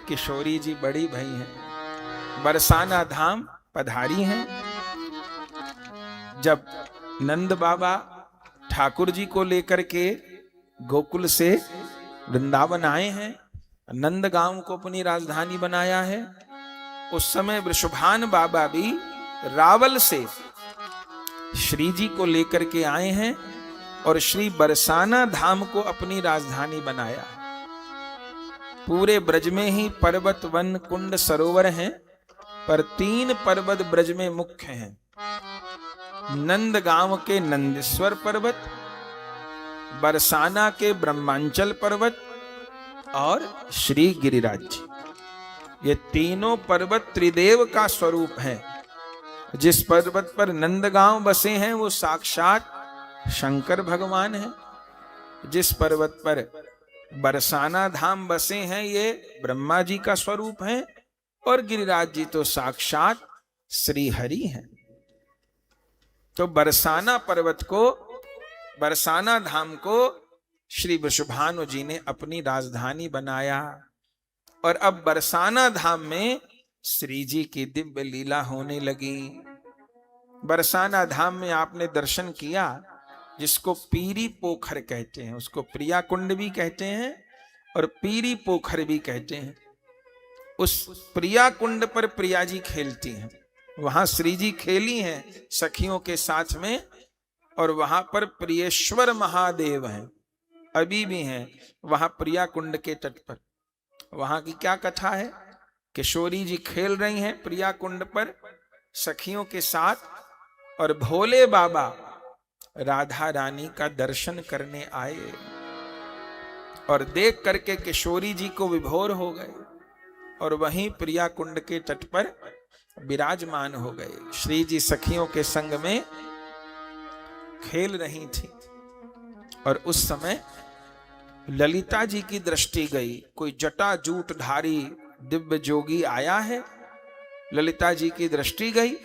किशोरी जी बड़ी भई हैं, बरसाना धाम पधारी हैं। जब नंद बाबा ठाकुर जी को लेकर के गोकुल से वृंदावन आए हैं, नंद गांव को अपनी राजधानी बनाया है, उस समय वृषभान बाबा भी रावल से श्री जी को लेकर के आए हैं और श्री बरसाना धाम को अपनी राजधानी बनाया है। पूरे ब्रज में ही पर्वत वन कुंड सरोवर हैं, पर 3 पर्वत ब्रज में मुख्य हैं। नंद गांव के नंदेश्वर पर्वत, बरसाना के ब्रह्मांचल पर्वत और श्री गिरिराज जी। ये तीनों पर्वत त्रिदेव का स्वरूप है। जिस पर्वत पर नंदगांव बसे हैं वो साक्षात शंकर भगवान हैं। जिस पर्वत पर बरसाना धाम बसे हैं ये ब्रह्मा जी का स्वरूप है, और गिरिराज जी तो साक्षात श्री हरि हैं। तो बरसाना पर्वत को, बरसाना धाम को श्री वृषभानु जी ने अपनी राजधानी बनाया। और अब बरसाना धाम में श्री जी की दिव्य लीला होने लगी। बरसाना धाम में आपने दर्शन किया, जिसको पीरी पोखर कहते हैं, उसको प्रिया कुंड भी कहते हैं और पीरी पोखर भी कहते हैं। उस प्रिया कुंड पर प्रिया जी खेलती हैं, वहां श्री जी खेली हैं सखियों के साथ में, और वहां पर प्रियेश्वर महादेव हैं, अभी भी हैं वहां प्रिया कुंड के तट पर। वहां की क्या कथा है? किशोरी जी खेल रही हैं प्रिया कुंड पर सखियों के साथ, और भोले बाबा राधा रानी का दर्शन करने आए और देख करके किशोरी जी को विभोर हो गए और वहीं प्रिया कुंड के तट पर विराजमान हो गए। श्री जी सखियों के संग में खेल रही थी और उस समय ललिता जी की दृष्टि गई। कोई जटा जूट धारी दिव्य जोगी आया है, ललिता जी की दृष्टि गई।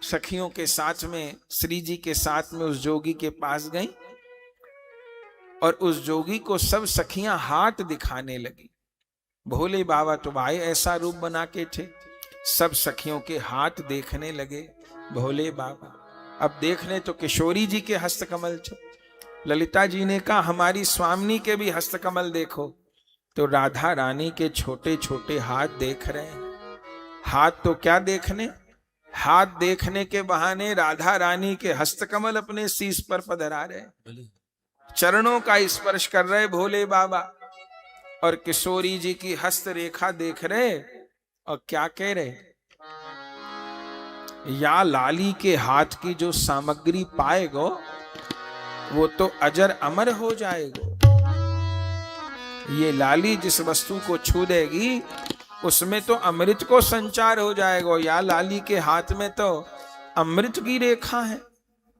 सखियों के साथ में, श्री जी के साथ में उस जोगी के पास गई और उस जोगी को सब सखियां हाथ दिखाने लगी। भोले बाबा तो भाई ऐसा रूप बना के थे, सब सखियों के हाथ देखने लगे। भोले बाबा अब देखने तो किशोरी जी के हस्तकमल थे। ललिता जी ने कहा हमारी स्वामिनी के भी हस्तकमल देखो, तो राधा रानी के छोटे छोटे हाथ देख रहे हैं। हाथ तो क्या देखने, हाथ देखने के बहाने राधा रानी के हस्तकमल अपने शीश पर पधरा रहे, चरणों का स्पर्श कर रहे भोले बाबा, और किशोरी जी की हस्त रेखा देख रहे और क्या कह रहे, या लाली के हाथ की जो सामग्री पाएगो वो तो अजर अमर हो जाएगो। ये लाली जिस वस्तु को छू देगी उसमें तो अमृत को संचार हो जाएगा। या लाली के हाथ में तो अमृत की रेखा है,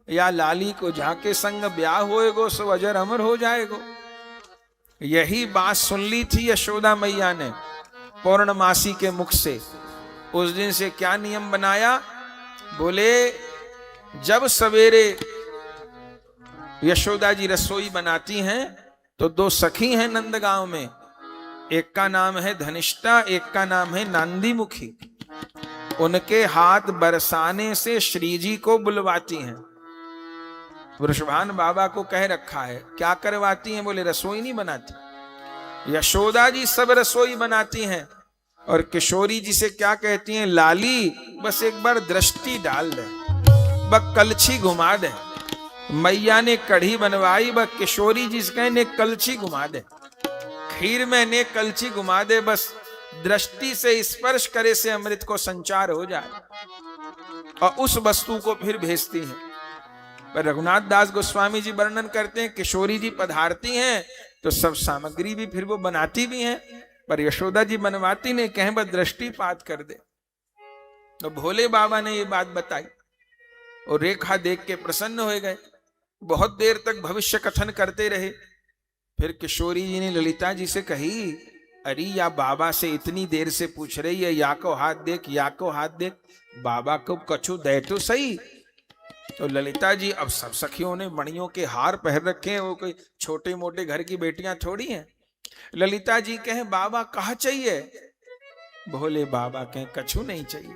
या लाली को जाके संग ब्याह होएगो सो अजर अमर हो जाएगो। यही बात सुन ली थी यशोदा मैया ने पौर्णमासी के मुख से। उस दिन से क्या नियम बनाया, बोले जब सवेरे यशोदा जी रसोई बनाती हैं तो 2 सखी हैं नंदगांव में, एक का नाम है धनिष्ठा, एक का नाम है नांदी मुखी। उनके हाथ बरसाने से श्री जी को बुलवाती हैं। वृषभान बाबा को कह रखा है, क्या करवाती हैं? बोले रसोई नहीं बनाती। यशोदा जी सब रसोई बनाती हैं और किशोरी जी से क्या कहती हैं, लाली बस एक बार दृष्टि डाल दे, बस कलछी घुमा दे। मैया ने कढ़ी बनवाई, बस किशोरी जी से ने कलछी घुमा दे, खीर में ने कलछी घुमा दे, बस दृष्टि से स्पर्श करे से अमृत को संचार हो जाए, और उस वस्तु को फिर भेजती हैं। पर रघुनाथ दास गोस्वामी जी वर्णन करते हैं किशोरी जी पधारती हैं तो सब सामग्री भी फिर वो बनाती भी हैं, पर यशोदा जी बनवाती नहीं, कहें बस दृष्टिपात कर दे। तो भोले बाबा ने ये बात बताई और रेखा देख के प्रसन्न हो गए। बहुत देर तक भविष्य कथन करते रहे। फिर किशोरी जी ने ललिता जी से कही, अरे या बाबा से इतनी देर से पूछ रही है, या को हाथ देख, या को हाथ देख, बाबा को कछु दे तो सही। तो ललिता जी, अब सब सखियों ने मणियों के हार पहन रखे हैं, वो कोई छोटे मोटे घर की बेटियां थोड़ी हैं। ललिता जी कहें बाबा कहा चाहिए? भोले बाबा कहें कछु नहीं चाहिए।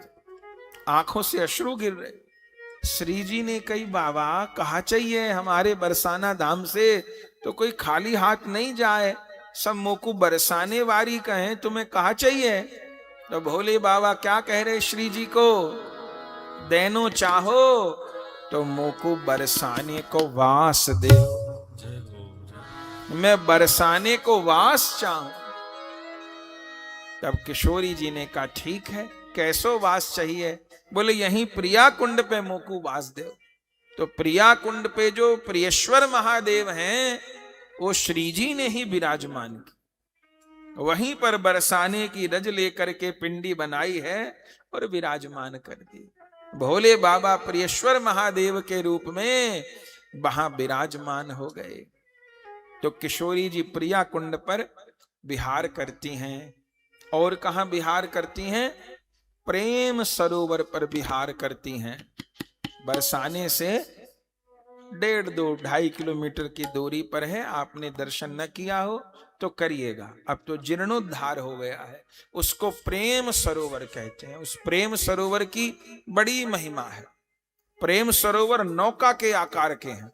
आंखों से अश्रु गिर रहे। श्री जी ने कही बाबा कहा चाहिए, हमारे बरसाना धाम से तो कोई खाली हाथ नहीं जाए, सब मोकू बरसाने वारी कहें, तुम्हें कहा चाहिए? तो भोले बाबा क्या कह रहे श्री जी को, देनो चाहो तो मोकू बरसाने को वास दे, मैं बरसाने को वास चाहूं। तब किशोरी जी ने कहा ठीक है, कैसो वास चाहिए? बोले यहीं प्रिया कुंड पे मोकू वास दे। तो प्रिया कुंड पे जो प्रियेश्वर महादेव हैं वो श्री जी ने ही विराजमान की, वहीं पर बरसाने की रज लेकर के पिंडी बनाई है और विराजमान कर दी। भोले बाबा प्रियेश्वर महादेव के रूप में वहां विराजमान हो गए। तो किशोरी जी प्रिया कुंड पर विहार करती हैं। और कहां विहार करती हैं? प्रेम सरोवर पर विहार करती हैं। बरसाने से 1.5-2 किलोमीटर की दूरी पर है। आपने दर्शन न किया हो तो करिएगा, अब तो जीर्णोद्धार हो गया है। उसको प्रेम सरोवर कहते हैं। उस प्रेम सरोवर की बड़ी महिमा है। प्रेम सरोवर नौका के आकार के हैं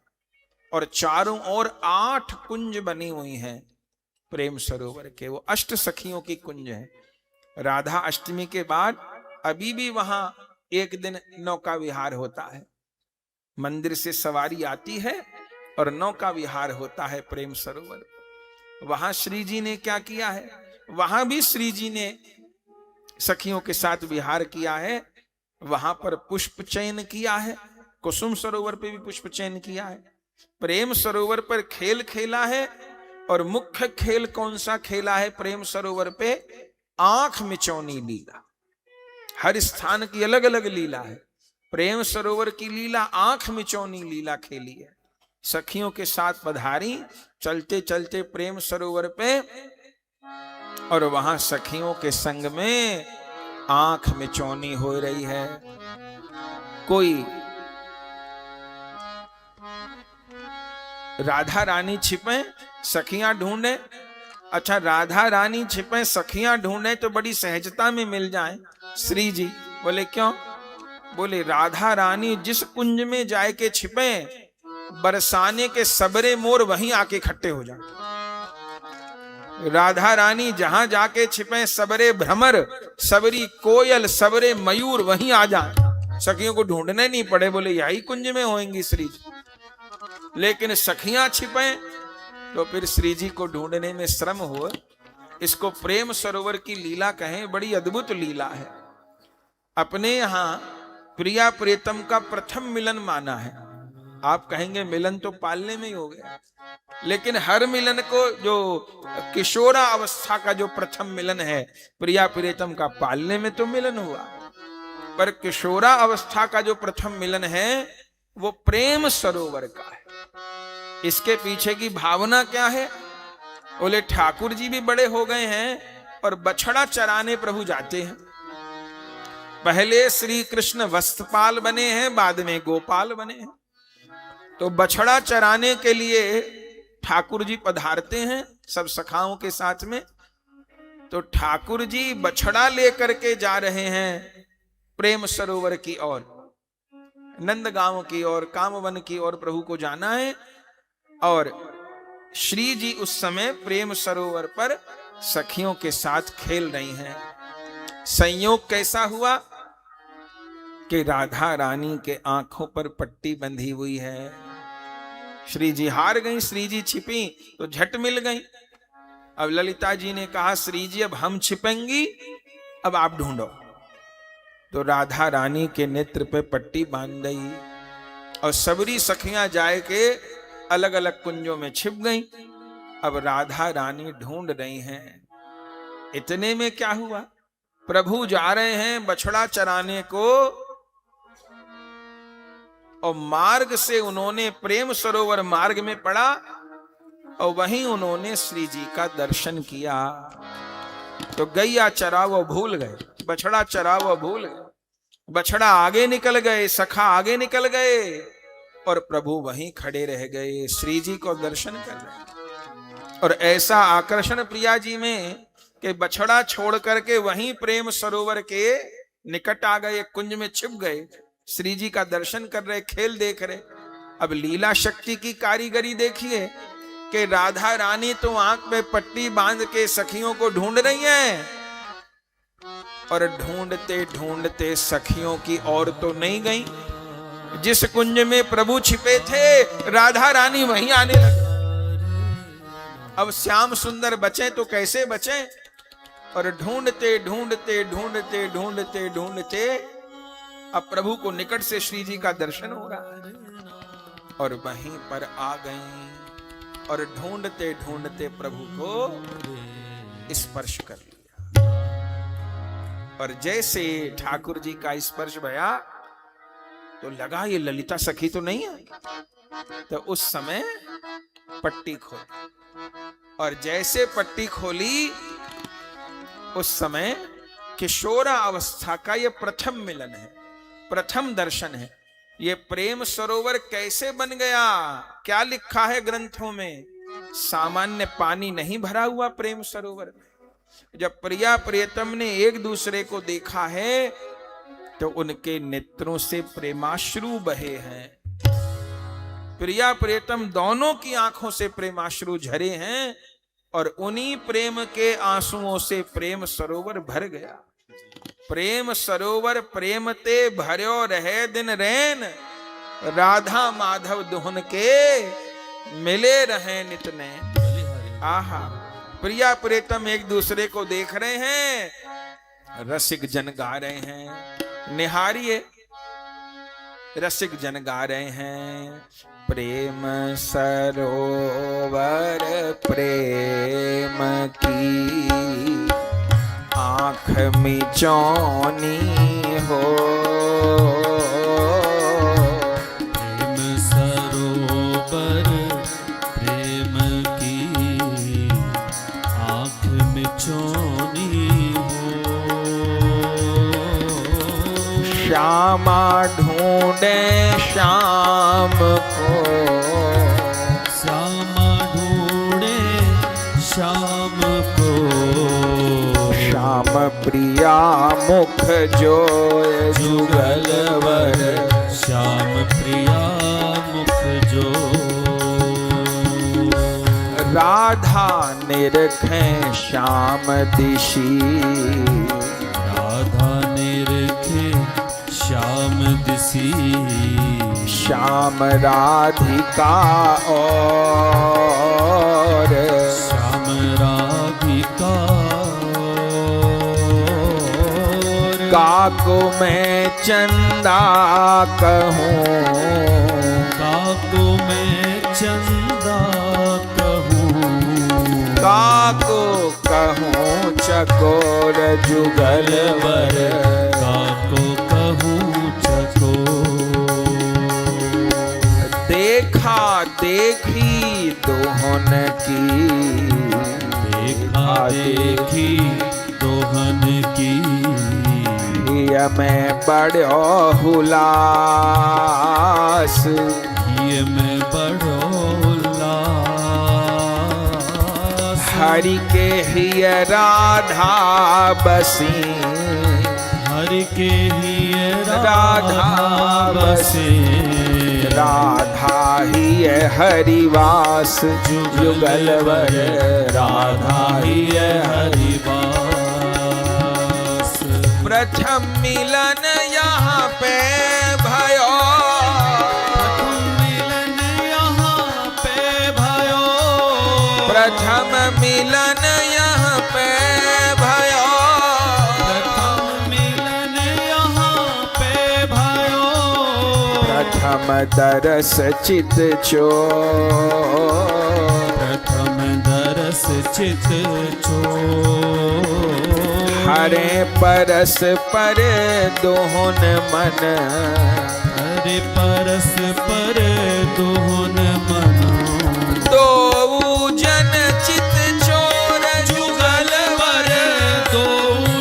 और चारों ओर 8 कुंज बनी हुई हैं प्रेम सरोवर के। वो अष्ट सखियों की कुंज है। राधा अष्टमी के बाद अभी भी वहां एक दिन नौका विहार होता है। मंदिर से सवारी आती है और नौका विहार होता है प्रेम सरोवर। वहां श्री जी ने क्या किया है? वहां भी श्री जी ने सखियों के साथ विहार किया है। वहां पर पुष्प चयन किया है। कुसुम सरोवर पे भी पुष्प चयन किया है। प्रेम सरोवर पर खेल खेला है। और मुख्य खेल कौन सा खेला है प्रेम सरोवर पे? आंख मिचौनी लीला। हर स्थान की अलग अलग लीला है। प्रेम सरोवर की लीला आंख मिचौनी लीला खेली है। सखियों के साथ पधारी चलते चलते प्रेम सरोवर पे, और वहां सखियों के संग में आंख मिचौनी हो रही है। कोई राधा रानी छिपे सखियां ढूंढे। अच्छा, राधा रानी छिपे सखियां ढूंढे तो बड़ी सहजता में मिल जाए श्री जी। बोले क्यों? बोले राधा रानी जिस कुंज में जाए के छिपे, बरसाने के सबरे मोर वहीं आके इकट्ठे हो जाते। राधा रानी जहां जाके छिपे, सबरे भ्रमर, सबरी कोयल, सबरे मयूर वहीं आ जाए, सखियों को ढूंढने नहीं पड़े। बोले यही कुंज में होंगी श्री जी। लेकिन सखियां छिपे तो फिर श्री जी को ढूंढने में श्रम हो। इसको प्रेम सरोवर की लीला कहें। बड़ी अद्भुत लीला है। अपने यहां प्रिया प्रियतम का प्रथम मिलन माना है। आप कहेंगे मिलन तो पालने में ही हो गया, लेकिन हर मिलन को जो किशोरा अवस्था का जो प्रथम मिलन है प्रिया प्रियतम का, पालने में तो मिलन हुआ, पर किशोरा अवस्था का जो प्रथम मिलन है वो प्रेम सरोवर का है। इसके पीछे की भावना क्या है? बोले ठाकुर जी भी बड़े हो गए हैं और बछड़ा चराने प्रभु जाते हैं। पहले श्री कृष्ण वस्त्रपाल बने हैं, बाद में गोपाल बने हैं। तो बछड़ा चराने के लिए ठाकुर जी पधारते हैं सब सखाओं के साथ में। तो ठाकुर जी बछड़ा लेकर के जा रहे हैं प्रेम सरोवर की ओर, नंदगांव की ओर, कामवन की ओर प्रभु को जाना है। और श्री जी उस समय प्रेम सरोवर पर सखियों के साथ खेल रही हैं। संयोग कैसा हुआ कि राधा रानी के आंखों पर पट्टी बंधी हुई है। श्री जी हार गई, श्री जी छिपी तो झट मिल गई। अब ललिता जी ने कहा श्री जी अब हम छिपेंगी, अब आप ढूंढो। तो राधा रानी के नेत्र पे पट्टी बांध गई और सबरी सखियां जाए के अलग अलग कुंजों में छिप गई। अब राधा रानी ढूंढ रही हैं। इतने में क्या हुआ? प्रभु जा रहे हैं बछड़ा चराने को और मार्ग से उन्होंने प्रेम सरोवर मार्ग में पड़ा और वहीं उन्होंने श्री जी का दर्शन किया। तो गैया चरा वो भूल गए, बछड़ा चरा वो भूल गए। बछड़ा आगे निकल गए, सखा आगे निकल गए और प्रभु वहीं खड़े रह गए, श्री जी को दर्शन कर रहे। और ऐसा आकर्षण प्रिया जी में कि बछड़ा छोड़ करके वहीं प्रेम सरोवर के निकट आ गए, कुंज में छिप गए, श्री जी का दर्शन कर रहे, खेल देख रहे। अब लीला शक्ति की कारीगरी देखिए कि राधा रानी तो आंख में पट्टी बांध के सखियों को ढूंढ रही हैं, और ढूंढते ढूंढते सखियों की ओर तो नहीं गई। जिस कुंज में प्रभु छिपे थे, राधा रानी वहीं आने लगी। अब श्याम सुंदर बचे तो कैसे बचे, और ढूंढते ढूंढते ढूंढते ढूंढते ढूंढते अब प्रभु को निकट से श्री जी का दर्शन हो रहा है, और वहीं पर आ गई और ढूंढते ढूंढते प्रभु को स्पर्श कर लिया। और जैसे ठाकुर जी का स्पर्श भया तो लगा ये ललिता सखी तो नहीं है, तो उस समय पट्टी खोली, और जैसे पट्टी खोली उस समय किशोरा अवस्था का ये प्रथम मिलन है, प्रथम दर्शन है। ये प्रेम सरोवर कैसे बन गया, क्या लिखा है ग्रंथों में? सामान्य पानी नहीं भरा हुआ प्रेम सरोवर में। जब प्रिया प्रियतम ने एक दूसरे को देखा है तो उनके नेत्रों से प्रेमाश्रु बहे हैं। प्रिया प्रियतम दोनों की आंखों से प्रेमाश्रु झरे हैं, और उन्हीं प्रेम के आंसुओं से प्रेम सरोवर भर गया। प्रेम सरोवर प्रेम ते भर्यो रहे दिन रैन, राधा माधव दुहन के मिले रहे नित नैन। आहा, प्रिया प्रियतम एक दूसरे को देख रहे हैं, रसिक जन गा रहे हैं, निहारिए, रसिक जन गा रहे हैं। प्रेम सरोवर प्रेम की आँख मिचौनी हो, प्रेम सरोवर प्रेम की आँख मिचौनी हो। श्यामा ढूंढे श्याम को, श्यामा ढूंढे श्याम को, श्याम प्रिया मुख जो जुगलवर, श्याम प्रिया मुख जो। राधा निरखें श्याम दिशी, राधा निरखे श्याम दिसी, श्याम राधिका और, श्याम राधिका और। काको मैं चंदा कहूँ, काको मैं चंदा कहूँ, काको कहूँ चकोर जुगलवर, काको कहूँ चकोर। देखा देखी दोहन की, देखा देखी दोहन की, ये मैं बड़ो हुलास, ये मैं बड़ो उल्लास। हरि के ही राधा बसी, हरि के ही राधा बसे, राधा ही हरिवास जुगलवर, राधा ही हरिवास। प्रथम मिलन यहाँ पे भयो, प्रथम मिलन यहाँ पे भयो, प्रथम मिलन यहाँ पे भयो, प्रथम मिलन यहाँ पे भयो। प्रथम दरस चित चोर, प्रथम दरस चित चोर। हरे परस पर दोहन मन, हरे परस पर दोहन मन। दो जन चित चोर जुगलवर, दो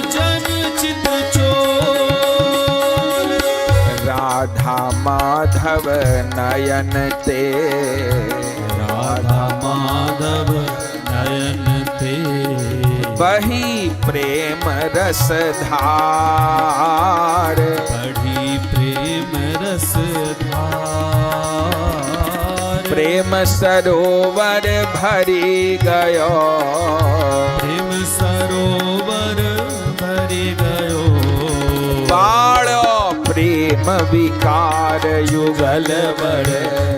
जन चित चोर। राधा माधव नयन ते, राधा माधव बही प्रेम रस धार, बढ़ी प्रेम रस धार, प्रेम सरोवर भरी गयो, प्रेम सरोवर भरी गयो, बाढ़ो प्रेम विकार युगल वर,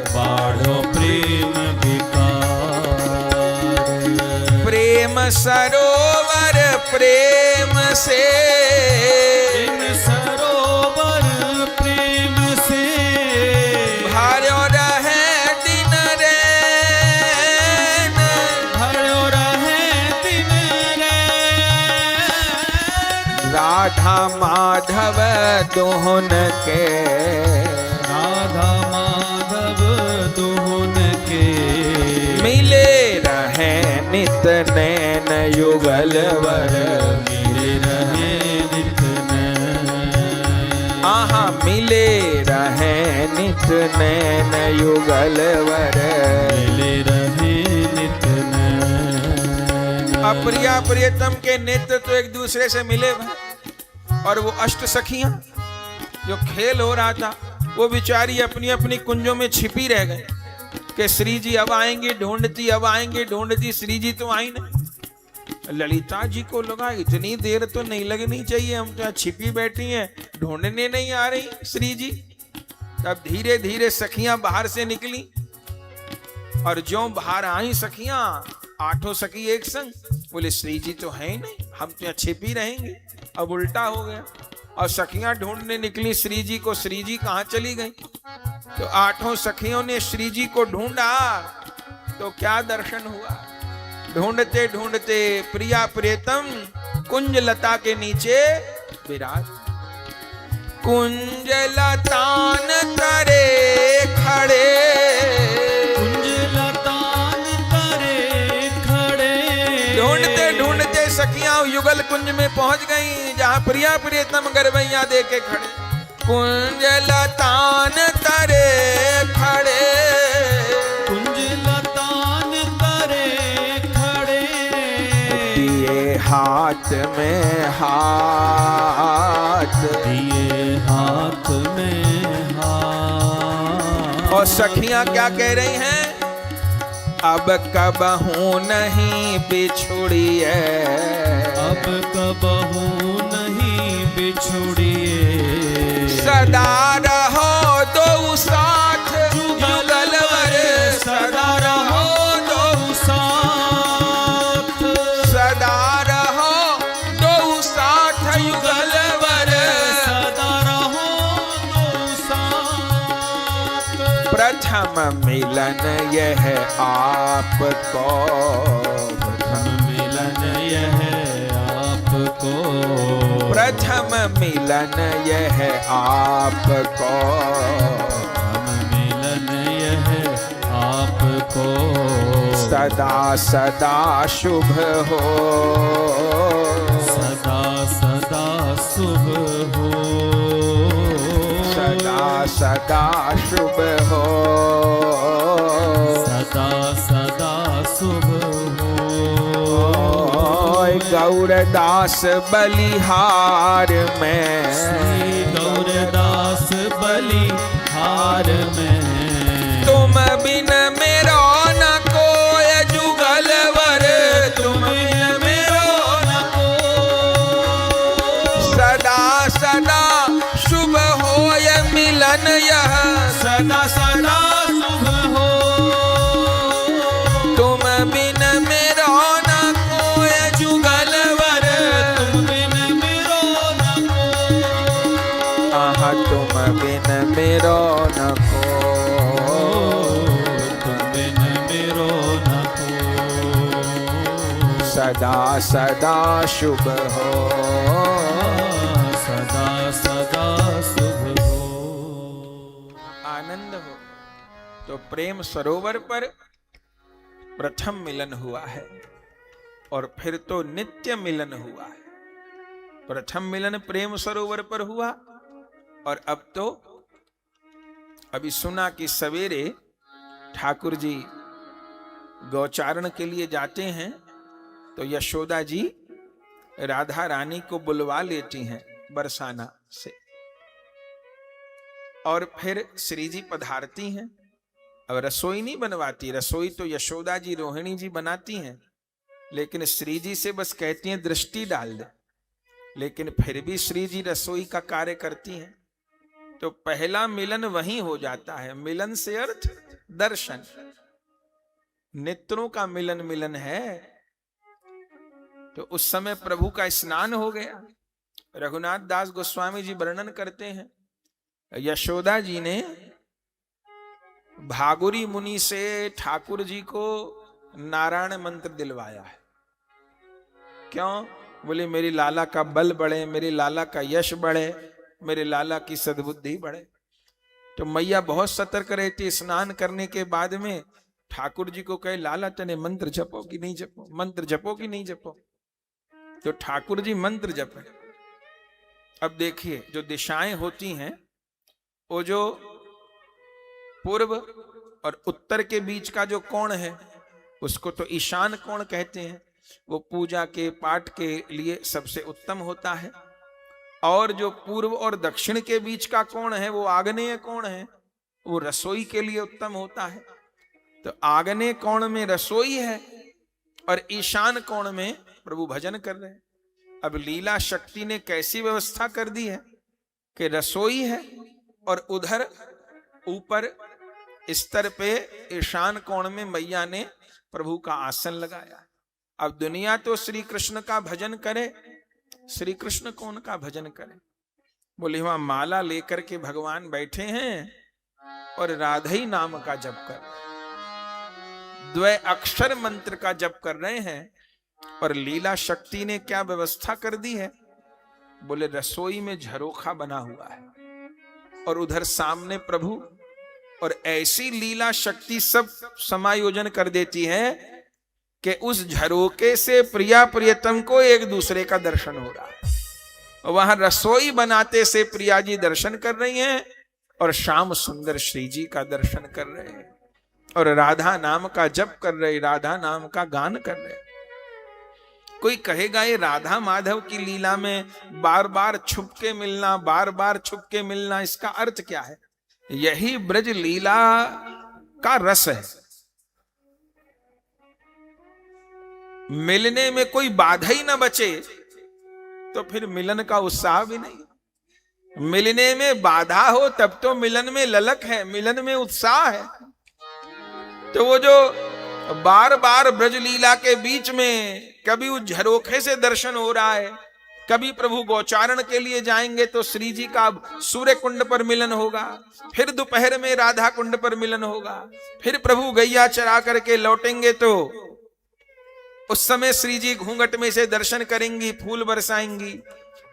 बाढ़ो प्रेम विकार, प्रेम सरोवर प्रेम से, प्रेम सरोवर प्रेम से, भर्यो रहे दिन रैन, भर्यो रहे दिन रैन, राधा माधव दोहन के, राधा माधव दोहन के, मिले रहे नित नैन युगल वर, मिले रहे नित नैन, आहा मिले रहे नित नैन युगल वर, मिले रहे नित नैन। अप्रिया प्रियतम के नेत्र तो एक दूसरे से मिले भाई, और वो अष्ट सखियां जो खेल हो रहा था वो बेचारी अपनी अपनी कुंजों में छिपी रह गई कि श्री जी अब आएंगे ढूंढती, अब आएंगे ढूंढती, श्री जी तो आई नहीं। ललिता जी को लगा इतनी देर तो नहीं लगनी चाहिए, हम तो छिपी बैठी हैं, ढूंढने नहीं आ रही श्री जी। तब धीरे धीरे सखियां बाहर से निकली, और जो बाहर आई सखियां, आठों सखी एक संग बोले श्री जी तो है ही नहीं, हम तो छिपी रहेंगे। अब उल्टा हो गया, और सखियां ढूंढने निकली श्री जी को, श्री जी कहाँ चली गई। तो आठों सखियों ने श्री जी को ढूंढा, तो क्या दर्शन हुआ। ढूंढते ढूंढते प्रिया प्रियतम कुंज लता के नीचे विराज, कुंज लतान तरे खड़े, कुंज लतान तरे खड़े, ढूंढते ढूंढते सखियां युगल कुंज में पहुंच गईं, जहां प्रिया प्रियतम गरबैया दे के खड़े। कुंज लतान तरे खड़े, कुंज लतान तरे खड़े, दिए हाथ में हाथ, दिए हाथ में हाथ, और सखियां क्या कह रही हैं, अब कबहू नहीं बिछुड़िए, अब कबहू नहीं बिछुड़िए, सदा रहो दो साथ युगल वर, सदा रहो दो साथ, सदा रहो दो साथ युगल वर, सदा रहो दो साथ, प्रथम मिलन यह आपको, प्रथम मिलन यह आपको, प्रथम मिलन यह आपको, प्रथम मिलन यह आपको, सदा सदा शुभ हो, सदा सदा शुभ हो, सदा सदा शुभ हो, सदा सदा शुभ हो। गौरदास बलिहार में, श्री गौरदास बलिहार में, तुम बिन मेरो न कोय जुगल वर, तुम बिन मेरो न को, सदा सदा शुभ होय मिलन यह, सदा सदा शुभ हो, तुम बिन मेरो न कोय जुगल वर, तुम बिन मेरो न को, आहा तुम बिन मेरो न को, तुम बिन मेरो न को, सदा सदा शुभ हो, सदा सदा शुभ हो। आनंद हो। तो प्रेम सरोवर पर प्रथम मिलन हुआ है, और फिर तो नित्य मिलन हुआ है। प्रथम मिलन प्रेम सरोवर पर हुआ, और अब तो अभी सुना कि सवेरे ठाकुर जी गौचारण के लिए जाते हैं, तो यशोदा जी राधा रानी को बुलवा लेती हैं बरसाना से, और फिर श्री जी पधारती हैं। अब रसोई नहीं बनवाती, रसोई तो यशोदा जी रोहिणी जी बनाती हैं, लेकिन श्री जी से बस कहती हैं दृष्टि डाल दे, लेकिन फिर भी श्री जी रसोई का कार्य करती हैं। तो पहला मिलन वहीं हो जाता है। मिलन से अर्थ दर्शन, नेत्रों का मिलन मिलन है। तो उस समय प्रभु का स्नान हो गया। रघुनाथ दास गोस्वामी जी वर्णन करते हैं, यशोदा जी ने भागुरी मुनि से ठाकुर जी को नारायण मंत्र दिलवाया है। क्यों? बोले मेरी लाला का बल बढ़े, मेरे लाला का यश बढ़े, मेरे लाला की सद्बुद्धि बढ़े। तो मैया बहुत सतर्क रहती। स्नान करने के बाद में ठाकुर जी को कहे, लाला तने मंत्र जपो कि नहीं जपो, मंत्र जपो कि नहीं जपो। तो ठाकुर जी मंत्र जपे। अब देखिए, जो दिशाएं होती हैं, वो जो पूर्व और उत्तर के बीच का जो कोण है, उसको तो ईशान कोण कहते हैं। वो पूजा के पाठ के लिए सबसे उत्तम होता है। और जो पूर्व और दक्षिण के बीच का कोण है, वो आग्नेय कोण है, वो रसोई के लिए उत्तम होता है। तो आग्नेय कोण में रसोई है और ईशान कोण में प्रभु भजन कर रहे हैं। अब लीला शक्ति ने कैसी व्यवस्था कर दी है कि रसोई है और उधर ऊपर स्तर पे ईशान कोण में मैया ने प्रभु का आसन लगाया। अब दुनिया तो श्री कृष्ण का भजन करे, श्री कृष्ण कौन का भजन करे? बोले वहां माला लेकर के भगवान बैठे हैं और राधे नाम का जप कर, द्वय अक्षर मंत्र का जप कर रहे हैं। और लीला शक्ति ने क्या व्यवस्था कर दी है? बोले रसोई में झरोखा बना हुआ है और उधर सामने प्रभु, और ऐसी लीला शक्ति सब समायोजन कर देती है कि उस झरोके से प्रिया प्रियतम को एक दूसरे का दर्शन हो रहा है। वहां रसोई बनाते से प्रिया जी दर्शन कर रही हैं और श्याम सुंदर श्री जी का दर्शन कर रहे हैं और राधा नाम का जप कर रहे, राधा नाम का गान कर रहे। कोई कहेगा ये राधा माधव की लीला में बार बार छुप के मिलना, बार बार छुप के मिलना, इसका अर्थ क्या है? यही ब्रज लीला का रस है। मिलने में कोई बाधा ही ना बचे तो फिर मिलन का उत्साह भी नहीं। मिलने में बाधा हो तब तो मिलन में ललक है, मिलन में उत्साह है। तो वो जो बार बार ब्रज लीला के बीच में कभी उस झरोखे से दर्शन हो रहा है, कभी प्रभु गोचारण के लिए जाएंगे तो श्री जी का सूर्य कुंड पर मिलन होगा, फिर दोपहर में राधा कुंड पर मिलन होगा, फिर प्रभु गैया चरा करके लौटेंगे तो उस समय श्री जी घूंघट में से दर्शन करेंगी, फूल बरसाएंगी,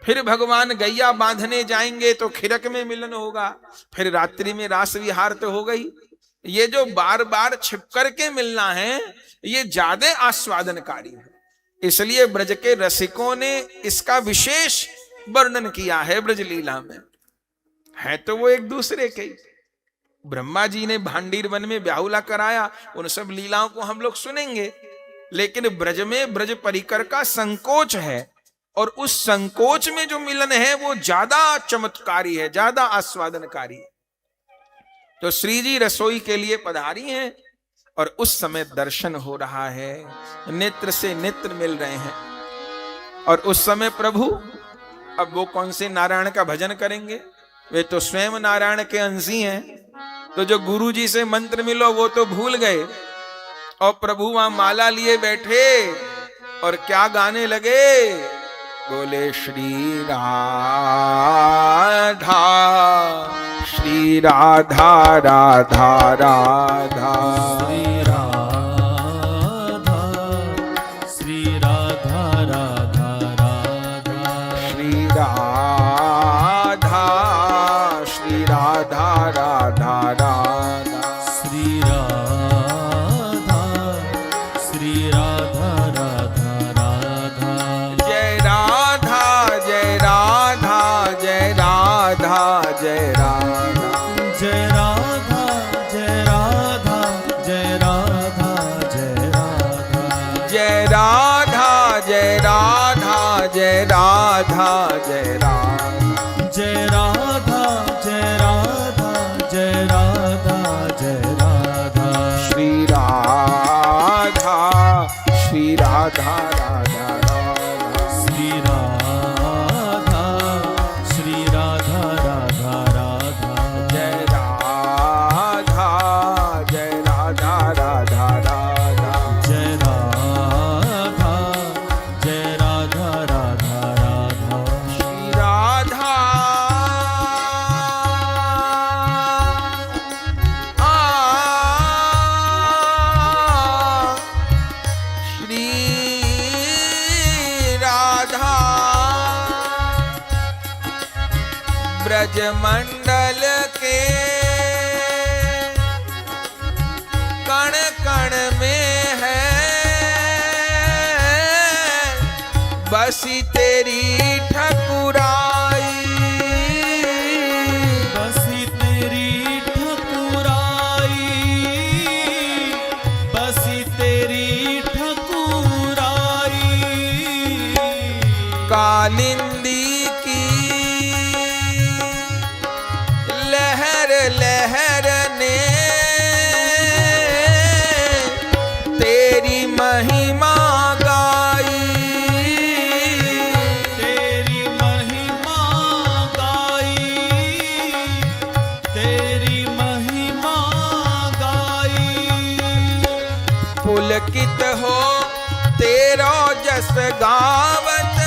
फिर भगवान गैया बांधने जाएंगे तो खिरक में मिलन होगा, फिर रात्रि में रास विहार तो हो गई। ये जो बार बार छिप करके मिलना है, ये ज्यादा आस्वादनकारी है। इसलिए ब्रज के रसिकों ने इसका विशेष वर्णन किया है ब्रज लीला में। है तो वो एक दूसरे के। ब्रह्मा जी ने भांडीर वन में ब्याहुला कराया, उन सब लीलाओं को हम लोग सुनेंगे, लेकिन ब्रज में ब्रज परिकर का संकोच है और उस संकोच में जो मिलन है वो ज्यादा चमत्कारी है, ज्यादा आस्वादनकारी है। तो श्री जी रसोई के लिए पधारी हैं और उस समय दर्शन हो रहा है, नेत्र से नेत्र मिल रहे हैं। और उस समय प्रभु, अब वो कौन से नारायण का भजन करेंगे? वे तो स्वयं नारायण के अंशी हैं। तो जो गुरु जी से मंत्र मिलो वो तो भूल गए और प्रभु वहां माला लिए बैठे और क्या गाने लगे? बोले श्री राधा श्री राधा राधा राधा श्री राधा श्री राधा राधा राधा श्री राधा श्री राधा राधा राधा श्री राधा श्री राधा राधा राधा जय राधा जय राधा जय राधा जय राधा जय राधा जय राधा जय राधा राधा जय राधा जय राधा जय राधा जय राधा जय राधा श्री राधा राधा राधा श्री राधा श्री राधा राधा राधा जय राधा राधा राधा जय राधा जय राधा राधा राधा श्री राधा श्री राधा ब्रजमंडल के कण कण में है बसी तेरी ठकुराई बसी तेरी ठकुराई बसी तेरी ठकुराई कालिंदी की लहर लहर ने तेरी महिमा गाई तेरी महिमा गाई तेरी महिमा गाई पुलकित हो तेरो जस गावत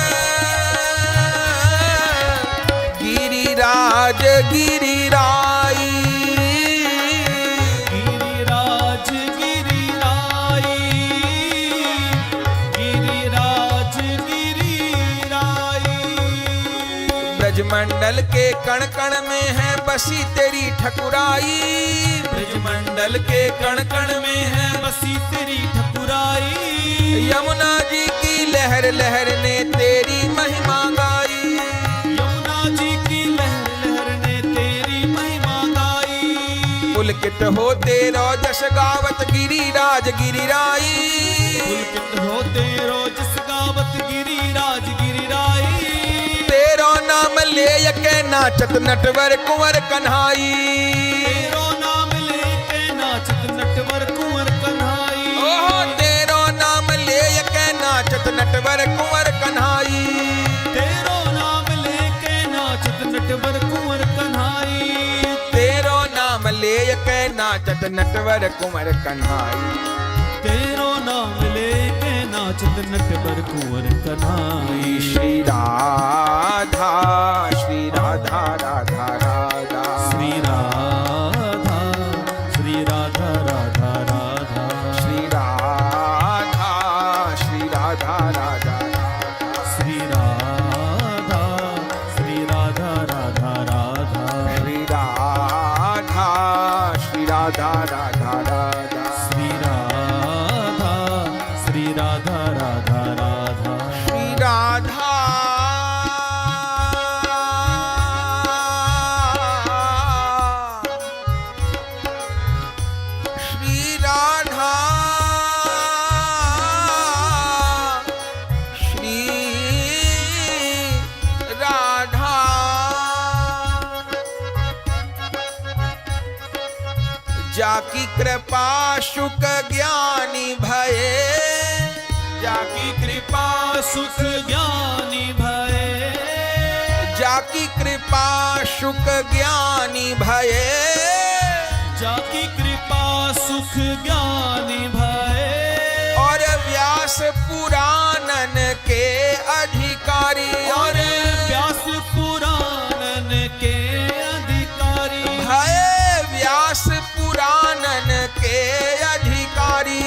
गिरिराज गिरिराई गिरिराज गिरिराई गिरिराज गिरिराई ब्रजमंडल के कण कण में है बसी तेरी ठकुराई ब्रजमंडल के कण कण में है बसी तेरी ठकुराई यमुना जी की लहर लहर ने तेरी महिमा गाई यमुना जी की लहर लहर ने तेरी महिमा गाई पुलकित हो तेरो जस गावत गिरिराज गिरिराई पुलकित हो तेरो जस गावत गिरिराज गिरिराई तेरो नाम ले के नाचत नटवर कुंवर कन्हाई तेरो नाम लेके नाचत नटवर कुंवर कन्हाई ओहो तेरो नाम ले के नाचत नटवर कुंवर कन्हाई तेरो नाम लेके नाचत नटवर कुंवर कन्हाई तेरो नाम ले के नाचत नटवर कुंवर कन्हाई तेरो नाम लेके नाचत नटवर कुंवर कन्हाई श्री राधा राधा राधा श्री राधा श्री राधा राधा राधा श्री राधा राधा राधा श्री राधा श्री राधा राधा राधा श्री राधा राधा राधा श्री राधा श्री राधा राधा राधा श्री राधा श्री राधा श्री राधा जाकी कृपा सुख ज्ञानी भये जाकी कृपा सुख ज्ञानी भये जाकी कृपा सुख ज्ञानी भये जाकी कृपा सुख ज्ञानी भये और व्यास पुराणन के अधिकारी और व्यास पुराणन के अधिकारी भय व्यास पुराणन के अधिकारी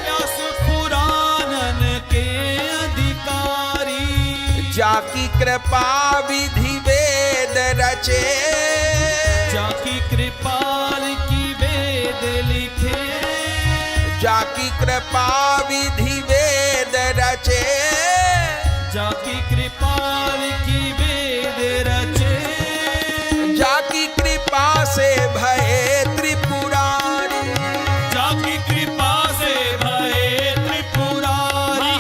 व्यास पुराणन के अधिकारी जाकी कृपा विधि वेद रचे जाकी कृपाल की वेद लिखे जाकी कृपा विधि वेद रचे जाकी कृपाल की वेद रचे जाकी कृपा से भये त्रिपुरारी जाकी कृपा से भये त्रिपुरारी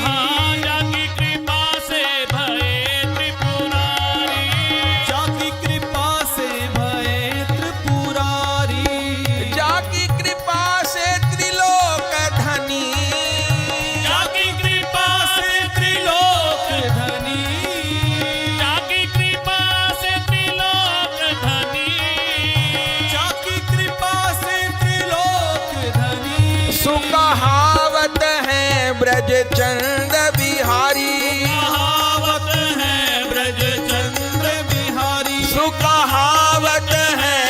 जाकी कृपा से भय ब्रज चंद्र बिहारी, कहावत है ब्रज चंद्र बिहारी, सुकहावत है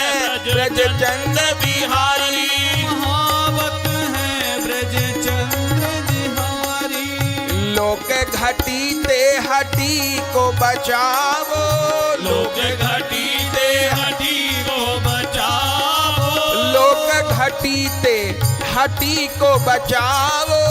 ब्रज चंद्र बिहारी, कहावत है ब्रज चंद्र बिहारी। लोक घटी ते हटी को बचावो, लोक घटी ते हटी को बचावो, लोक घटी ते हटी को बचावो,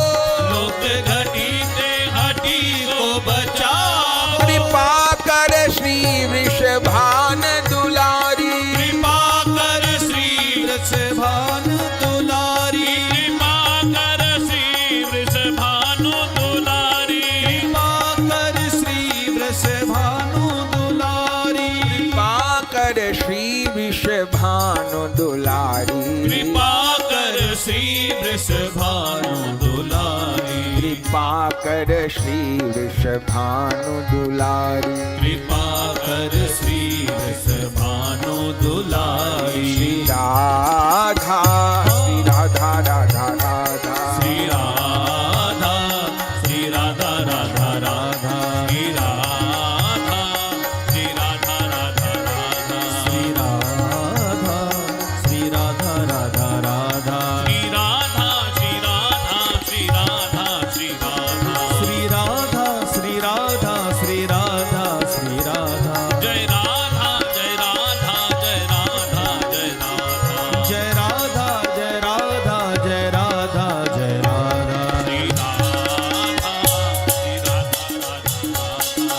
लोक घटी ते हटी को बचावो। कृपा कर श्री वृषभान दुलारी, कृपा कर श्री वृषभानु दुलारी, कृपा कर श्री वृषभानु दुलारी, कृपा कर श्री वृषभानु दुलारी, कृपा कर श्री वृषभानु दुलारी, कृपा कर श्री वृषभानु दुलारी, कृपा कर श्री वृषभानु दुलारी, कृपा कर श्री वृषभानु दुलारी। श्री राधा श्री राधा राधा राधा, श्री राधा श्री राधा राधा राधा, श्री राधा श्री राधा राधा राधा, श्री राधा श्री राधा राधा राधा, श्री राधा श्री राधा श्री राधा श्री राधा, श्री राधा श्री राधा श्री राधा श्री राधा। जय राधा जय राधा जय राधा जय राधा, जय राधा जय राधा जय राधा जय राधा,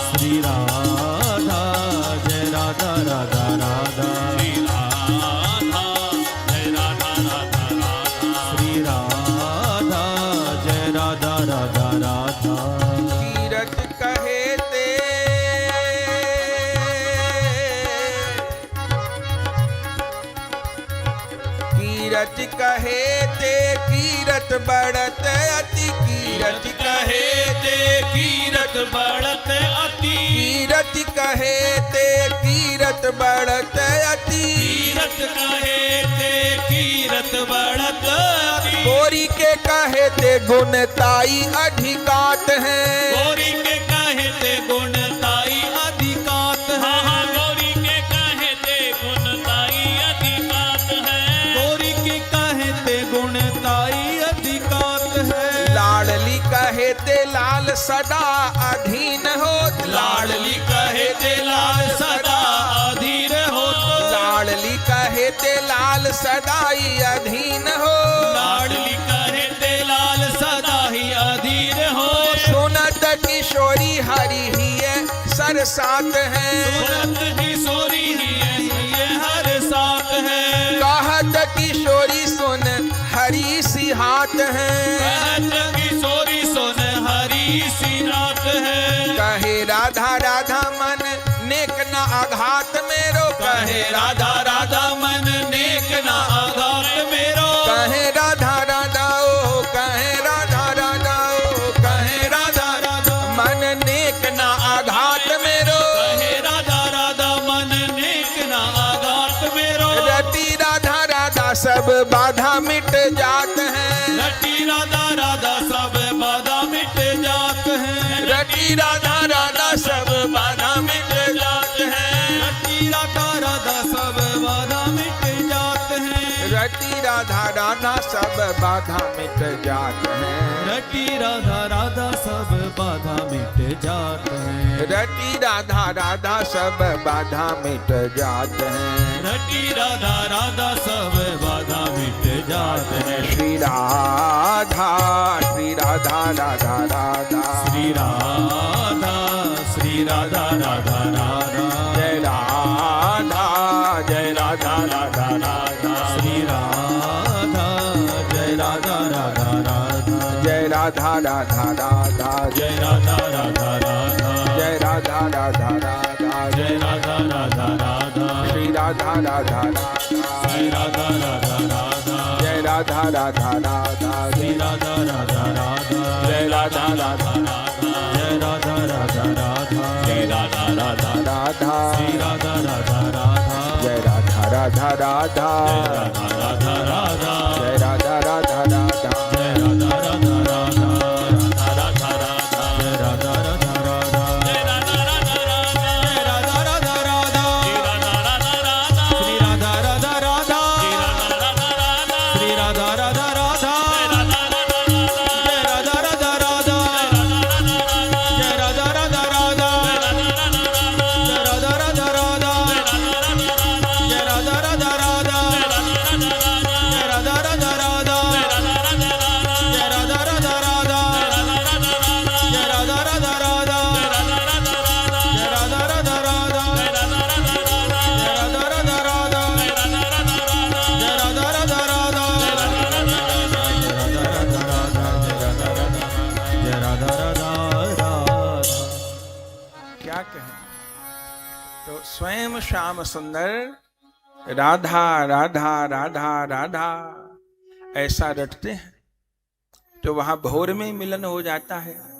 श्री राधा जय राधा राधा राधा, श्री राधा जय राधा राधा राधा, श्री राधा जय राधा राधा राधा। तीरथ कहे ते कीरत कहे ते कीरत बढ़त अति, कीरत कहे ते कीरत बढ़त अति, कीरत कहे ते कीरत बढ़त अति, कीरत कहे ते कीरत बढ़त अति, गोरी के कहे ते गुणताई अधिकात है, गौरी के कहे ते गुणताई अधिकात है, गौरी के कहे ते गुणताई अधिकात है, गौरी के कहे ते गुणताई अधिकात है। लाडली कहे ते लाल सदा अधीन हो, लाडली कहे ते लाल सदा अधीर हो, लाडली कहे ते लाल सदाई अधीन हो, लाडली कहे ते लाल सदा ही अधीर हो, सुनत किशोरी हरि ही सरसात है, सुनत किशोरी ही ये हर साथ है, कहत किशोरी सुन हरि सी हाथ है, कहत किशोरी सुन हरी सी रात है, कहे राधा राधा मन नेक न आघात मेरो, कहे राधा राधा मन नेक ना आघात मेरो, कहे राधा राधा ओ कहे राधा राधा ओ कहे राधा राधा मन नेक न आघात मेरो, कहे राधा राधा मन नेक ना आघात मेरो, रति राधा राधा सब बाधा मिट जात है, रटी राधा राधा सब बाधा मिट जात है, रति राधा राधा सब बाधा मिट जात है, रटी राधा राधा सब बाधा मिट जात है, रति राधा राधा सब बाधा मिट जात है, रटी राधा राधा सब बाधा मिट जात है, रति राधा राधा सब बाधा मिट जात है, रटी राधा राधा सब बाधा मिट जात है। श्री राधा राधा राधा, श्री राधा श्री राधा राधा राधा, जय राधा जय राधा राधा राधा, श्री राधा जय राधा राधा राधा, जय राधा राधा राधा, जय राधा राधा राधा, जय राधा राधा राधा, जय राधा राधा राधा, श्री राधा राधा राधा, श्री राधा राधा राधा, जय राधा राधा राधा, श्री राधा राधा राधा, जय राधा राधा राधा, जय राधा राधा राधा, जय राधा राधा राधा, श्री राधा राधा राधा, जय राधा राधा राधा, राधा राधा राधा, जय राधा राधा राधा, जय राधा राधा राधा, राधा क्या कहें। तो स्वयं श्याम सुंदर राधा राधा राधा राधा ऐसा रटते हैं, तो वहां भोर में मिलन हो जाता है।